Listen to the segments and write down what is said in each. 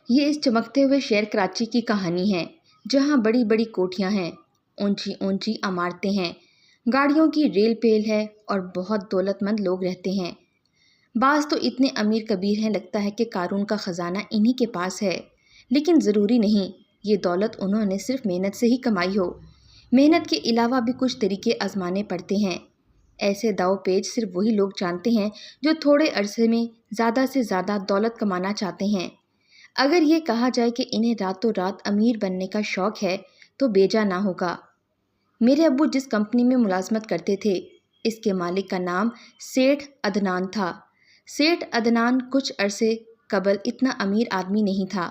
یہ اس چمکتے ہوئے شہر کراچی کی کہانی ہے، جہاں بڑی بڑی کوٹھیاں ہیں، اونچی اونچی عمارتیں ہیں، گاڑیوں کی ریل پیل ہے اور بہت دولت مند لوگ رہتے ہیں۔ بعض تو اتنے امیر کبیر ہیں لگتا ہے کہ قارون کا خزانہ انہی کے پاس ہے، لیکن ضروری نہیں، یہ دولت انہوں نے صرف محنت سے ہی کمائی ہو۔ محنت کے علاوہ بھی کچھ طریقے آزمانے پڑتے ہیں۔ ایسے داؤ پیچ صرف وہی لوگ جانتے ہیں جو تھوڑے عرصے میں زیادہ سے زیادہ دولت کمانا چاہتے ہیں۔ اگر یہ کہا جائے کہ انہیں راتوں رات امیر بننے کا شوق ہے تو بیجا نہ ہوگا۔ میرے ابو جس کمپنی میں ملازمت کرتے تھے، اس کے مالک کا نام سیٹھ عدنان تھا۔ سیٹھ عدنان کچھ عرصے قبل اتنا امیر آدمی نہیں تھا،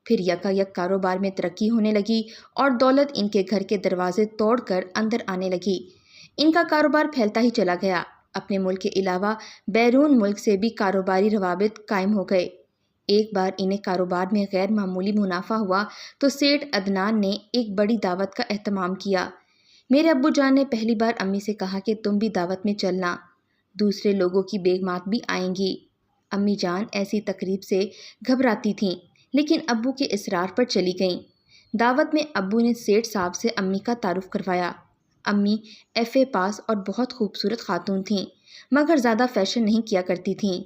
پھر یکا یک کاروبار میں ترقی ہونے لگی اور دولت ان کے گھر کے دروازے توڑ کر اندر آنے لگی۔ ان کا کاروبار پھیلتا ہی چلا گیا، اپنے ملک کے علاوہ بیرون ملک سے بھی کاروباری روابط قائم ہو گئے۔ ایک بار انہیں کاروبار میں غیر معمولی منافع ہوا تو سیٹھ عدنان نے ایک بڑی دعوت کا اہتمام کیا۔ میرے ابو جان نے پہلی بار امی سے کہا کہ تم بھی دعوت میں چلنا، دوسرے لوگوں کی بیگمات بھی آئیں گی۔ امی جان ایسی تقریب سے گھبراتی تھیں، لیکن ابو کے اصرار پر چلی گئیں۔ دعوت میں ابو نے سیٹھ صاحب سے امی کا تعارف کروایا۔ امی FA پاس اور بہت خوبصورت خاتون تھیں، مگر زیادہ فیشن نہیں کیا کرتی تھیں۔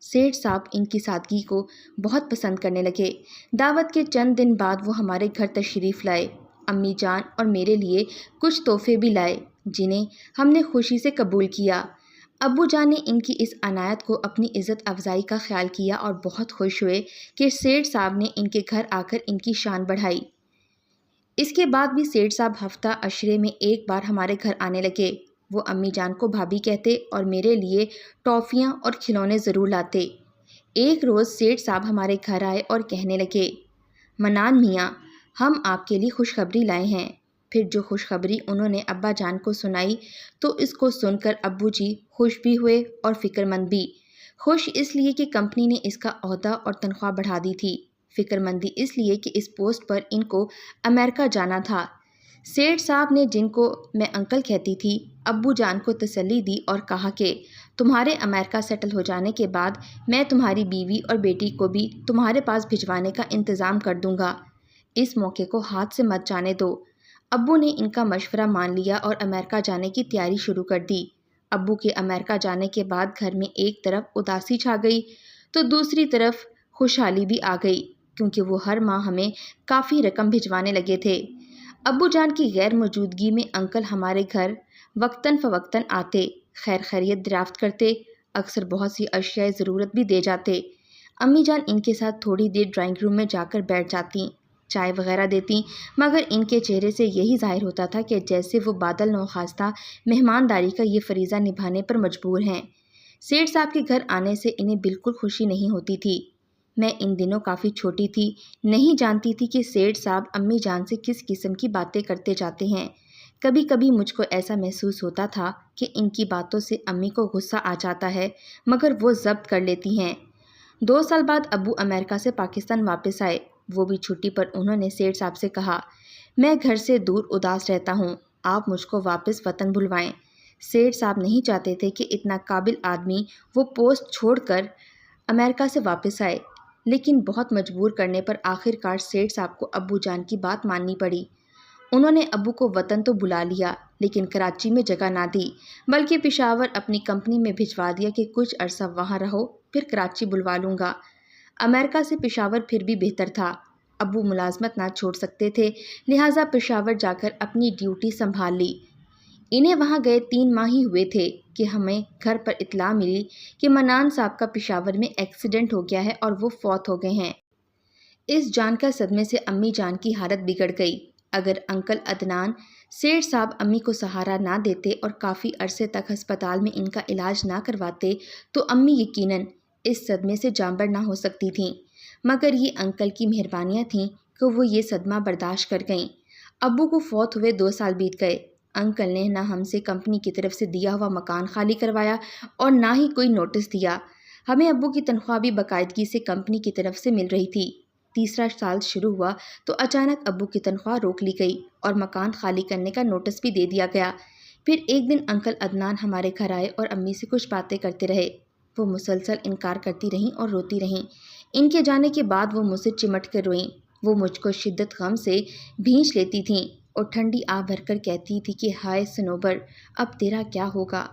سیٹھ صاحب ان کی سادگی کو بہت پسند کرنے لگے۔ دعوت کے چند دن بعد وہ ہمارے گھر تشریف لائے۔ امی جان اور میرے لیے کچھ تحفے بھی لائے، جنہیں ہم نے خوشی سے قبول کیا۔ ابو جان نے ان کی اس عنایت کو اپنی عزت افزائی کا خیال کیا اور بہت خوش ہوئے کہ سیٹھ صاحب نے ان کے گھر آ کر ان کی شان بڑھائی۔ اس کے بعد بھی سیٹھ صاحب ہفتہ عشرے میں ایک بار ہمارے گھر آنے لگے۔ وہ امی جان کو بھابھی کہتے اور میرے لیے ٹافیاں اور کھلونے ضرور لاتے۔ ایک روز سیٹھ صاحب ہمارے گھر آئے اور کہنے لگے، منان میاں، ہم آپ کے لیے خوشخبری لائے ہیں۔ پھر جو خوشخبری انہوں نے ابا جان کو سنائی تو اس کو سن کر ابو جی خوش بھی ہوئے اور فکر مند بھی۔ خوش اس لیے کہ کمپنی نے اس کا عہدہ اور تنخواہ بڑھا دی تھی، فکر مندی اس لیے کہ اس پوسٹ پر ان کو امریکہ جانا تھا۔ سیٹھ صاحب نے، جن کو میں انکل کہتی تھی، ابو جان کو تسلی دی اور کہا کہ تمہارے امریکہ سیٹل ہو جانے کے بعد میں تمہاری بیوی اور بیٹی کو بھی تمہارے پاس بھجوانے کا انتظام کر دوں گا، اس موقع کو ہاتھ سے مت جانے دو۔ ابو نے ان کا مشورہ مان لیا اور امریکہ جانے کی تیاری شروع کر دی۔ ابو کے امریکہ جانے کے بعد گھر میں ایک طرف اداسی چھا گئی تو دوسری طرف خوشحالی بھی آ گئی، کیونکہ وہ ہر ماہ ہمیں کافی رقم بھجوانے لگے تھے۔ ابو جان کی غیر موجودگی میں انکل ہمارے گھر وقتاً فوقتاً آتے، خیر خیریت دریافت کرتے، اکثر بہت سی اشیاء ضرورت بھی دے جاتے۔ امی جان ان کے ساتھ تھوڑی دیر ڈرائنگ روم میں جا کر بیٹھ جاتیں، چائے وغیرہ دیتیں، مگر ان کے چہرے سے یہی ظاہر ہوتا تھا کہ جیسے وہ بادل نوخاستہ مہمانداری کا یہ فریضہ نبھانے پر مجبور ہیں۔ سیٹھ صاحب کے گھر آنے سے انہیں بالکل خوشی نہیں ہوتی تھی۔ میں ان دنوں کافی چھوٹی تھی، نہیں جانتی تھی کہ سیٹھ صاحب امی جان سے کس قسم کی باتیں کرتے جاتے ہیں۔ کبھی کبھی مجھ کو ایسا محسوس ہوتا تھا کہ ان کی باتوں سے امی کو غصہ آ جاتا ہے، مگر وہ ضبط کر لیتی ہیں۔ 2 سال بعد ابو امریکہ سے پاکستان واپس آئے، وہ بھی چھٹی پر۔ انہوں نے سیٹھ صاحب سے کہا، میں گھر سے دور اداس رہتا ہوں، آپ مجھ کو واپس وطن بلوائیں۔ سیٹھ صاحب نہیں چاہتے تھے کہ اتنا قابل آدمی وہ پوسٹ چھوڑ کر امریکہ سے واپس آئے، لیکن بہت مجبور کرنے پر آخرکار سیٹھ صاحب کو ابو جان کی بات ماننی پڑی۔ انہوں نے ابو کو وطن تو بلا لیا، لیکن کراچی میں جگہ نہ دی، بلکہ پشاور اپنی کمپنی میں بھجوا دیا کہ کچھ عرصہ وہاں رہو، پھر کراچی بلوا لوں گا۔ امریکہ سے پشاور پھر بھی بہتر تھا، ابو ملازمت نہ چھوڑ سکتے تھے، لہٰذا پشاور جا کر اپنی ڈیوٹی سنبھال لی۔ انہیں وہاں گئے 3 ماہ ہی ہوئے تھے کہ ہمیں گھر پر اطلاع ملی کہ منان صاحب کا پشاور میں ایکسیڈنٹ ہو گیا ہے اور وہ فوت ہو گئے ہیں۔ اس جان کر صدمے سے امی جان کی حالت بگڑ گئی۔ اگر انکل عدنان سیٹھ صاحب امی کو سہارا نہ دیتے اور کافی عرصے تک ہسپتال میں ان کا علاج نہ کرواتے تو امی یقیناً اس صدمے سے جانبر نہ ہو سکتی تھیں، مگر یہ انکل کی مہربانیاں تھیں کہ وہ یہ صدمہ برداشت کر گئیں۔ ابو کو فوت ہوئے 2 سال بیت گئے۔ انکل نے نہ ہم سے کمپنی کی طرف سے دیا ہوا مکان خالی کروایا اور نہ ہی کوئی نوٹس دیا۔ ہمیں ابو کی تنخواہ بھی باقاعدگی سے کمپنی کی طرف سے مل رہی تھی۔ تیسرا سال شروع ہوا تو اچانک ابو کی تنخواہ روک لی گئی اور مکان خالی کرنے کا نوٹس بھی دے دیا گیا۔ پھر ایک دن انکل عدنان ہمارے گھر آئے اور امی سے کچھ باتیں کرتے رہے۔ وہ مسلسل انکار کرتی رہیں اور روتی رہیں۔ ان کے جانے کے بعد وہ مجھ سے چمٹ کر روئیں۔ وہ مجھ کو شدت غم سے بھینچ لیتی تھیں اور ٹھنڈی آہ بھر کر کہتی تھی کہ ہائے صنوبر، اب تیرا کیا ہوگا۔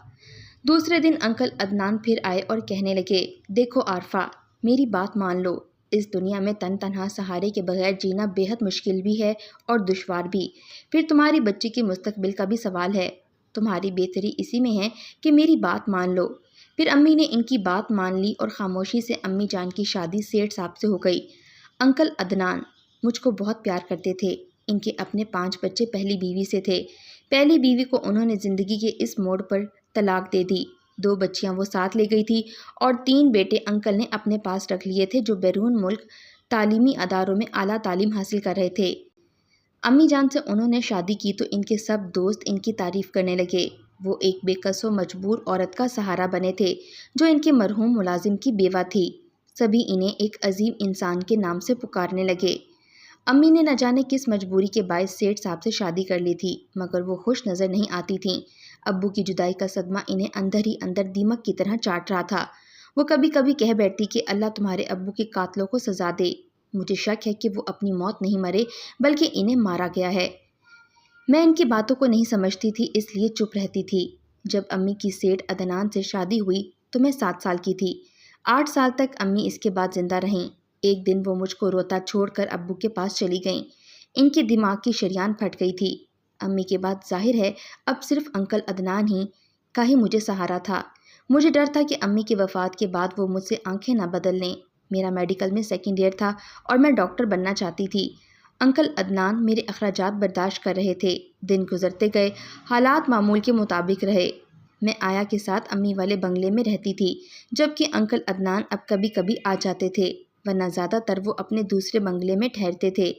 دوسرے دن انکل عدنان پھر آئے اور کہنے لگے، دیکھو عارفہ، میری بات مان لو، اس دنیا میں تن تنہا سہارے کے بغیر جینا بے حد مشکل بھی ہے اور دشوار بھی۔ پھر تمہاری بچی کے مستقبل کا بھی سوال ہے۔ تمہاری بہتری اسی میں ہے کہ میری بات مان لو۔ پھر امی نے ان کی بات مان لی اور خاموشی سے امی جان کی شادی سیٹھ صاحب سے ہو گئی۔ انکل عدنان مجھ کو بہت پیار کرتے تھے۔ ان کے اپنے 5 بچے پہلی بیوی سے تھے۔ پہلی بیوی کو انہوں نے زندگی کے اس موڑ پر طلاق دے دی۔ 2 بچیاں وہ ساتھ لے گئی تھی اور 3 بیٹے انکل نے اپنے پاس رکھ لیے تھے جو بیرون ملک تعلیمی اداروں میں اعلیٰ تعلیم حاصل کر رہے تھے۔ امی جان سے انہوں نے شادی کی تو ان کے سب دوست ان کی تعریف کرنے لگے۔ وہ ایک بے کس و مجبور عورت کا سہارا بنے تھے جو ان کے مرحوم ملازم کی بیوہ تھی۔ سبھی انہیں ایک عظیم انسان کے نام سے پکارنے لگے۔ امی نے نہ جانے کس مجبوری کے باعث سیٹھ صاحب سے شادی کر لی تھی، مگر وہ خوش نظر نہیں آتی تھیں۔ ابو کی جدائی کا صدمہ انہیں اندر ہی اندر دیمک کی طرح چاٹ رہا تھا۔ وہ کبھی کبھی کہہ بیٹھتی کہ اللہ تمہارے ابو کے قاتلوں کو سزا دے۔ مجھے شک ہے کہ وہ اپنی موت نہیں مرے بلکہ انہیں مارا گیا ہے۔ میں ان کی باتوں کو نہیں سمجھتی تھی، اس لیے چپ رہتی تھی۔ جب امی کی سیٹھ عدنان سے شادی ہوئی تو میں 7 سال کی تھی۔ 8 سال تک امی اس کے بعد زندہ رہیں۔ ایک دن وہ مجھ کو روتا چھوڑ کر ابو کے پاس چلی گئیں۔ ان کے دماغ کی شریان پھٹ گئی تھی۔ امی کے بعد ظاہر ہے اب صرف انکل عدنان کا ہی مجھے سہارا تھا۔ مجھے ڈر تھا کہ امی کی وفات کے بعد وہ مجھ سے آنکھیں نہ بدل لیں۔ میرا میڈیکل میں 2nd ایئر تھا اور میں ڈاکٹر بننا چاہتی تھی۔ انکل عدنان میرے اخراجات برداشت کر رہے تھے۔ دن گزرتے گئے، حالات معمول کے مطابق رہے۔ میں آیا کے ساتھ امی والے بنگلے میں رہتی تھی، جبکہ انکل عدنان اب کبھی کبھی آ جاتے تھے، ورنہ زیادہ تر وہ اپنے دوسرے بنگلے میں ٹھہرتے تھے۔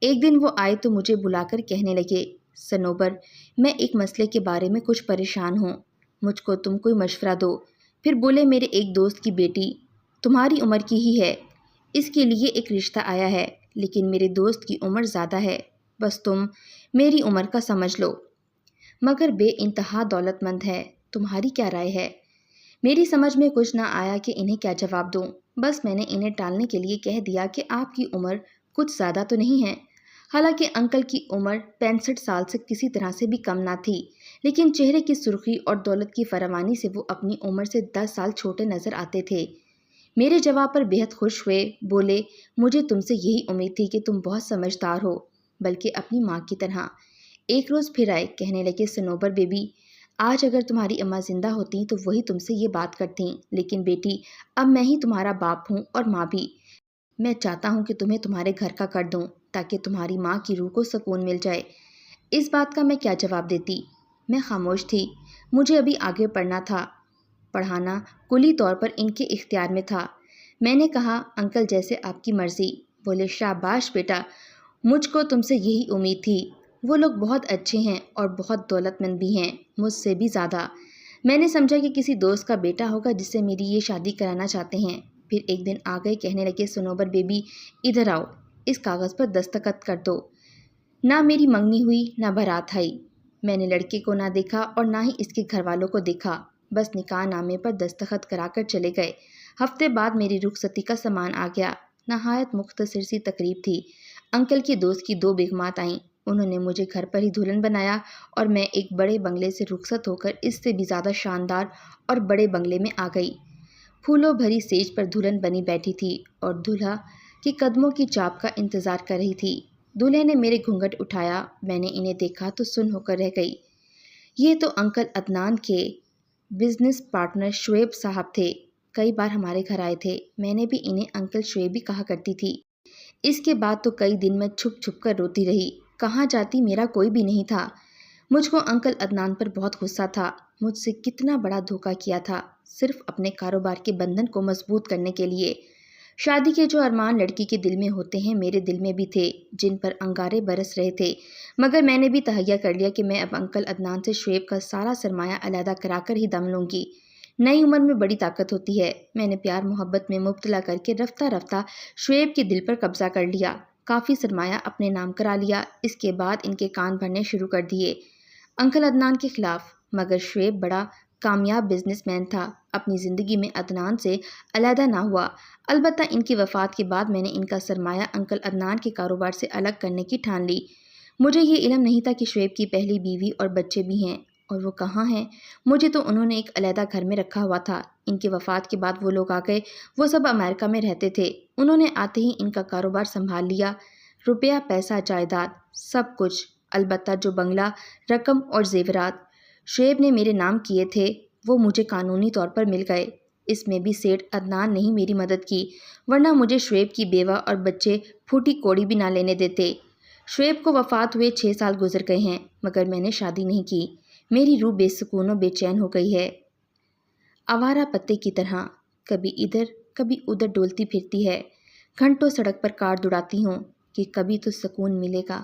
ایک دن وہ آئے تو مجھے بلا کر کہنے لگے، صنوبر، میں ایک مسئلے کے بارے میں کچھ پریشان ہوں، مجھ کو تم کوئی مشورہ دو۔ پھر بولے، میرے ایک دوست کی بیٹی تمہاری عمر کی ہی ہے، اس کے لیے ایک رشتہ آیا ہے، لیکن میرے دوست کی عمر زیادہ ہے، بس تم میری عمر کا سمجھ لو، مگر بے انتہا دولت مند ہے، تمہاری کیا رائے ہے؟ میری سمجھ میں کچھ نہ آیا کہ انہیں کیا جواب دوں۔ بس میں نے انہیں ٹالنے کے لیے کہہ دیا کہ آپ کی عمر کچھ زیادہ تو نہیں ہے۔ حالانکہ انکل کی عمر 65 سال سے کسی طرح سے بھی کم نہ تھی، لیکن چہرے کی سرخی اور دولت کی فراوانی سے وہ اپنی عمر سے 10 سال چھوٹے نظر آتے تھے۔ میرے جواب پر بے حد خوش ہوئے، بولے، مجھے تم سے یہی امید تھی کہ تم بہت سمجھدار ہو، بلکہ اپنی ماں کی طرح۔ ایک روز پھر آئے، کہنے لگے، صنوبر بیبی، آج اگر تمہاری اماں زندہ ہوتی تو وہی تم سے یہ بات کرتی، لیکن بیٹی اب میں ہی تمہارا باپ ہوں اور ماں بھی۔ میں چاہتا ہوں کہ تمہیں تمہارے گھر کا کر دوں تاکہ تمہاری ماں کی روح کو سکون مل جائے۔ اس بات کا میں کیا جواب دیتی؟ میں خاموش تھی۔ مجھے ابھی آگے پڑھنا تھا، پڑھانا کلی طور پر ان کے اختیار میں تھا۔ میں نے کہا، انکل جیسے آپ کی مرضی۔ بولے، شاباش بیٹا، مجھ کو تم سے یہی امید تھی۔ وہ لوگ بہت اچھے ہیں اور بہت دولت مند بھی ہیں، مجھ سے بھی زیادہ۔ میں نے سمجھا کہ کسی دوست کا بیٹا ہوگا جس سے میری یہ شادی کرانا چاہتے ہیں۔ پھر ایک دن آ گئے، کہنے لگے، صنوبر بیبی ادھر آؤ، اس کاغذ پر دستخط کر دو۔ نہ میری منگنی ہوئی نہ بارات آئی۔ میں نے لڑکے کو نہ دیکھا اور نہ ہی اس کے گھر والوں کو دیکھا، بس نکاح نامے پر دستخط کرا کر چلے گئے۔ ہفتے بعد میری رخصتی کا سامان آ گیا۔ نہایت مختصر سی تقریب تھی۔ انکل کے دوست کی 2 بیگمات آئیں، انہوں نے مجھے گھر پر ہی دلہن بنایا اور میں ایک بڑے بنگلے سے رخصت ہو کر اس سے بھی زیادہ شاندار اور بڑے بنگلے میں آ گئی۔ پھولوں بھری سیج پر دلہن بنی بیٹھی تھی اور دولہا کے قدموں کی چاپ کا انتظار کر رہی تھی۔ دولہے نے میرے گھونگھٹ اٹھایا، میں نے انہیں دیکھا تو سن ہو کر رہ گئی۔ یہ تو انکل عدنان کے بزنس پارٹنر شعیب صاحب تھے، کئی بار ہمارے گھر آئے تھے۔ میں نے بھی انہیں انکل شعیب ہی کہا کرتی تھی۔ اس کے بعد تو کئی دن میں چھپ چھپ کر روتی رہی، کہاں جاتی میرا کوئی بھی نہیں تھا۔ مجھ کو انکل عدنان پر بہت غصہ تھا، مجھ سے کتنا بڑا دھوکہ کیا تھا، صرف اپنے کاروبار کے بندھن کو مضبوط کرنے کے لیے۔ شادی کے جو ارمان لڑکی کے دل میں ہوتے ہیں میرے دل میں بھی تھے، جن پر انگارے برس رہے تھے، مگر میں نے بھی تہیہ کر لیا کہ میں اب انکل عدنان سے شعیب کا سارا سرمایہ علیحدہ کرا کر ہی دم لوں گی۔ نئی عمر میں بڑی طاقت ہوتی ہے۔ میں نے پیار محبت میں مبتلا کر کے رفتہ رفتہ شعیب کے دل پر قبضہ کر لیا، کافی سرمایہ اپنے نام کرا لیا۔ اس کے بعد ان کے کان بھرنے شروع کر دیے انکل عدنان کے خلاف، مگر شعیب بڑا کامیاب بزنس مین تھا، اپنی زندگی میں عدنان سے علیحدہ نہ ہوا۔ البتہ ان کی وفات کے بعد میں نے ان کا سرمایہ انکل عدنان کے کاروبار سے الگ کرنے کی ٹھان لی۔ مجھے یہ علم نہیں تھا کہ شعیب کی پہلی بیوی اور بچے بھی ہیں، اور وہ کہاں ہیں؟ مجھے تو انہوں نے ایک علیحدہ گھر میں رکھا ہوا تھا۔ ان کی وفات کے بعد وہ لوگ آ گئے، وہ سب امریکہ میں رہتے تھے۔ انہوں نے آتے ہی ان کا کاروبار سنبھال لیا، روپیہ پیسہ جائیداد سب کچھ، البتہ جو بنگلہ، رقم اور زیورات شعیب نے میرے نام کیے تھے وہ مجھے قانونی طور پر مل گئے۔ اس میں بھی سیٹھ عدنان نے ہی میری مدد کی، ورنہ مجھے شعیب کی بیوہ اور بچے پھوٹی کوڑی بھی نہ لینے دیتے۔ شعیب کو وفات ہوئے 6 سال گزر گئے ہیں، مگر میں نے شادی نہیں کی۔ میری روح بے سکون و بے چین ہو گئی ہے، آوارہ پتے کی طرح، کبھی ادھر کبھی ادھر ڈولتی پھرتی ہے۔ گھنٹوں سڑک پر کار دوڑاتی ہوں کہ کبھی تو سکون ملے گا۔